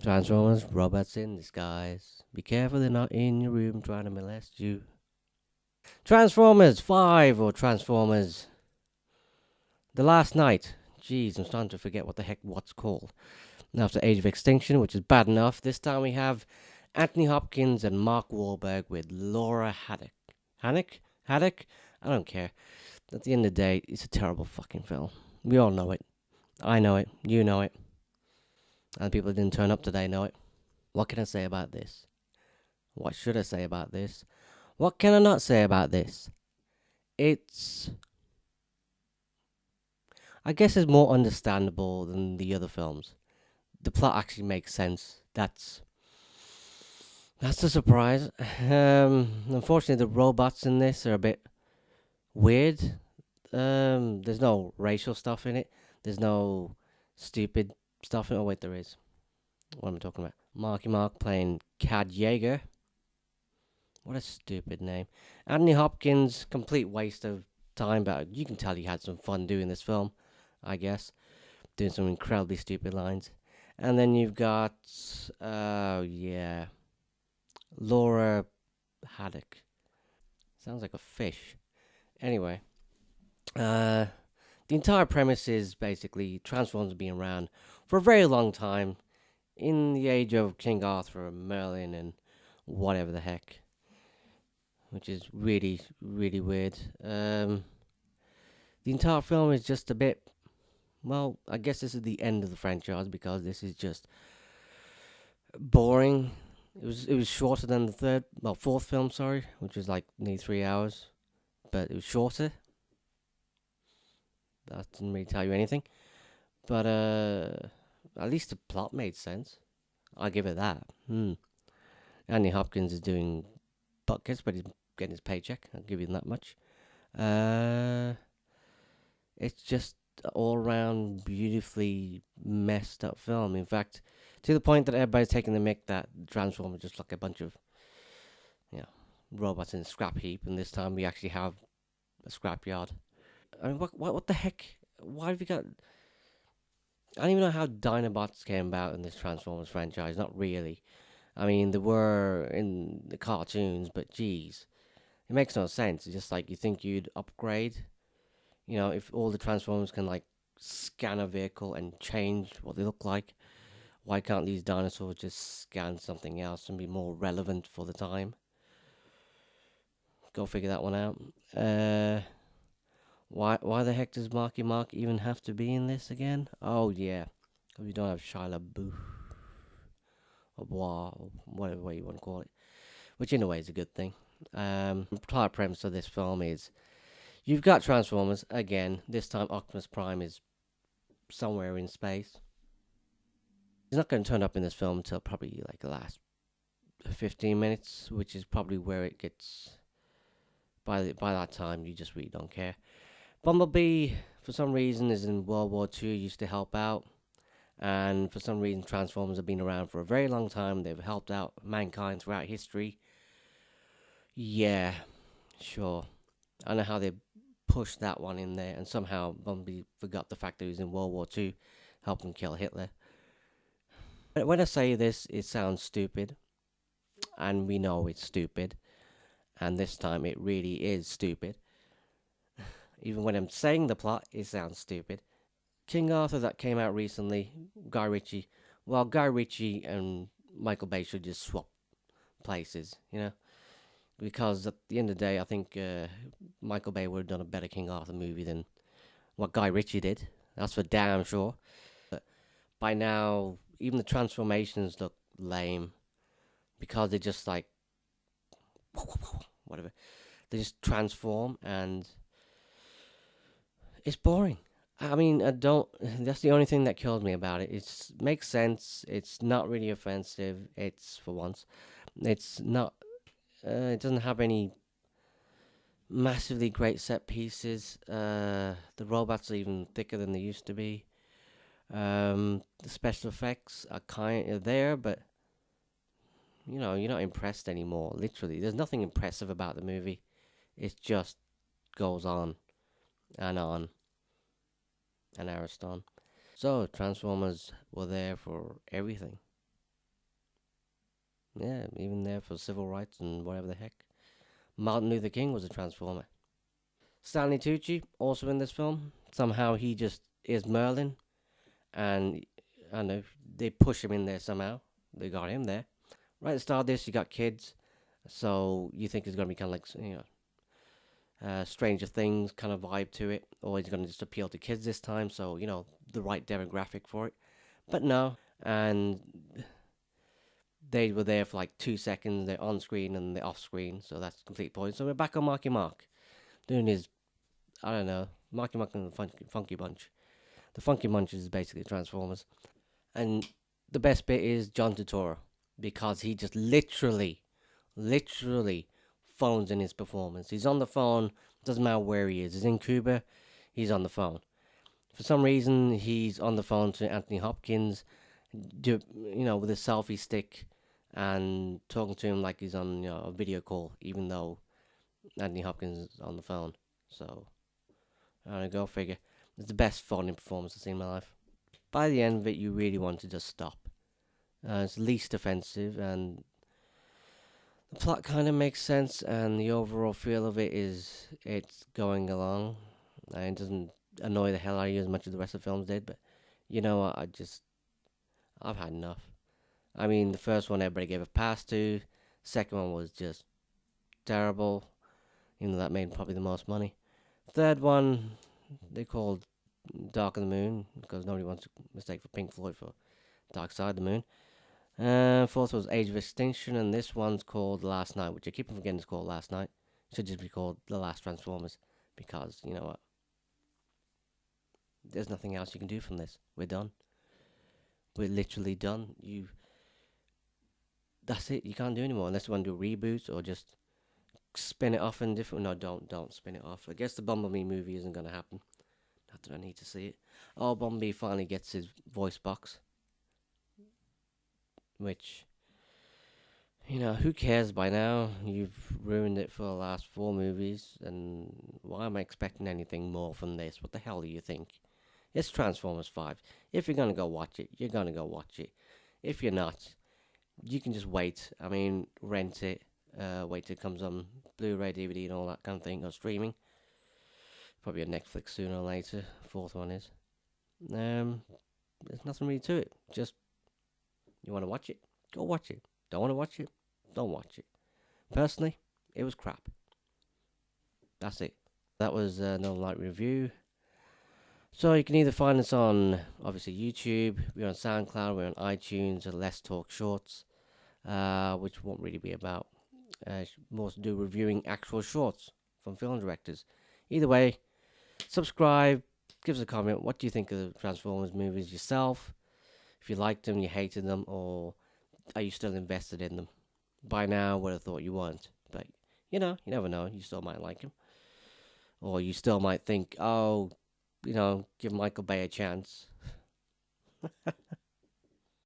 Transformers, robots in disguise. Be careful they're not in your room trying to molest you. Transformers 5 or Transformers The Last Night. Jeez, I'm starting to forget what the heck what's called. After Age of Extinction, which is bad enough, this time we have Anthony Hopkins and Mark Wahlberg with Laura Haddock. Haddock? Haddock? I don't care. At the end of the day, it's a terrible fucking film. We all know it. I know it. You know it. And the people that didn't turn up today know it. What can I say about this? What should I say about this? What can I not say about this? It's, I guess it's more understandable than the other films. The plot actually makes sense. That's the surprise. Unfortunately, the robots in this are a bit weird. There's no racial stuff in it. There's no stupid stuff in it. Oh wait, there is. What am I talking about? Marky Mark playing Cad Yeager. What a stupid name. Anthony Hopkins, complete waste of time, but you can tell he had some fun doing this film, I guess. Doing some incredibly stupid lines. And then you've got, yeah, Laura Haddock. Sounds like a fish. Anyway, the entire premise is basically Transformers being around for a very long time in the age of King Arthur and Merlin and whatever the heck, which is really, really weird. The entire film is just a bit. Well, I guess this is the end of the franchise because this is just boring. It was shorter than fourth film, sorry, which was like nearly 3 hours, but it was shorter. That didn't really tell you anything, but at least the plot made sense. I'll give it that. Andy Hopkins is doing buckets, but he's getting his paycheck. I'll give you that much. It's just all around beautifully messed up film. In fact, to the point that everybody's taking the mick that Transformers just like a bunch of, you know, robots in a scrap heap, and this time we actually have a scrapyard. I mean, what the heck? Why have you got? I don't even know how Dinobots came about in this Transformers franchise. Not really. I mean, they were in the cartoons, but geez, it makes no sense. It's just like you think you'd upgrade. You know, if all the Transformers can like scan a vehicle and change what they look like, why can't these dinosaurs just scan something else and be more relevant for the time? Go figure that one out. Why the heck does Marky Mark even have to be in this again? Oh yeah, because we don't have Shia LaBeouf or whatever way you want to call it, which in a way is a good thing. The plot premise of this film is you've got Transformers again. This time Optimus Prime is somewhere in space. He's not going to turn up in this film until probably like the last 15 minutes, which is probably where it gets. By that time, you just really don't care. Bumblebee, for some reason, is in World War II, used to help out. And for some reason, Transformers have been around for a very long time. They've helped out mankind throughout history. Yeah, sure. I don't know how they pushed that one in there. And somehow Bumblebee forgot the fact that he was in World War II, helping kill Hitler. When I say this, it sounds stupid. And we know it's stupid. And this time, it really is stupid. Even when I'm saying the plot, it sounds stupid. King Arthur that came out recently, Guy Ritchie. Well, Guy Ritchie and Michael Bay should just swap places, you know? Because at the end of the day, I think Michael Bay would have done a better King Arthur movie than what Guy Ritchie did. That's for damn sure. But by now, even the transformations look lame because they're just like whatever. They just transform and it's boring. I mean, I don't. That's the only thing that kills me about it. It makes sense. It's not really offensive. It's for once. It's not. It doesn't have any massively great set pieces. The robots are even thicker than they used to be. The special effects are kind of there, but you know, you're not impressed anymore. Literally, there's nothing impressive about the movie. It just goes on and on and Ariston. So Transformers were there for everything. Yeah, even there for civil rights and whatever the heck. Martin Luther King was a Transformer. Stanley Tucci, also in this film. Somehow he just is Merlin, and I don't know, they push him in there somehow. They got him there. Right at the start of this, you got kids, so you think it's going to be kind of like, Stranger Things kind of vibe to it, or he's going to just appeal to kids this time, so, the right demographic for it. But no, and they were there for like 2 seconds, they're on screen and they're off screen, so that's the complete point. So we're back on Marky Mark, doing his, I don't know, Marky Mark and the Funky Bunch. The Funky Bunch is basically Transformers. And the best bit is John Turturro, because he just literally phones in his performance. He's on the phone, doesn't matter where he is. He's in Cuba, he's on the phone. For some reason, he's on the phone to Anthony Hopkins, with a selfie stick, and talking to him like he's on a video call, even though Anthony Hopkins is on the phone. So, I don't know, go figure. It's the best phoning performance I've seen in my life. By the end of it, you really want to just stop. It's least offensive, and the plot kind of makes sense, and the overall feel of it is it's going along, and it doesn't annoy the hell out of you as much as the rest of the films did. But you know what? I've had enough. I mean, the first one everybody gave a pass to. Second one was just terrible, even though that made probably the most money. Third one, they called Dark of the Moon, because nobody wants to mistake for Pink Floyd for Dark Side of the Moon. Fourth was Age of Extinction, and this one's called Last Night, which I keep forgetting it's called Last Night. It should just be called The Last Transformers, because, you know what? There's nothing else you can do from this. We're done. We're literally done. That's it. You can't do anymore unless you want to do reboots or just spin it off in different. No, don't spin it off. I guess the Bumblebee movie isn't going to happen. Not that I need to see it. Oh, Bumblebee finally gets his voice box, which, who cares by now? You've ruined it for the last 4 movies, and why am I expecting anything more from this? What the hell do you think? It's Transformers 5. If you're going to go watch it, you're going to go watch it. If you're not, you can just wait. I mean, rent it, wait till it comes on Blu-ray, DVD, and all that kind of thing, or streaming. Probably a Netflix sooner or later. Fourth one is. There's nothing really to it. Just, you want to watch it? Go watch it. Don't want to watch it? Don't watch it. Personally, it was crap. That's it. That was another light review. So you can either find us on, obviously, YouTube, we're on SoundCloud, we're on iTunes, or Let's Talk Shorts, which won't really be about, more to do reviewing actual shorts from film directors. Either way, subscribe, give us a comment. What do you think of the Transformers movies yourself? If you liked them, you hated them, or are you still invested in them? By now, I would have thought you weren't. But, you never know. You still might like them. Or you still might think, give Michael Bay a chance.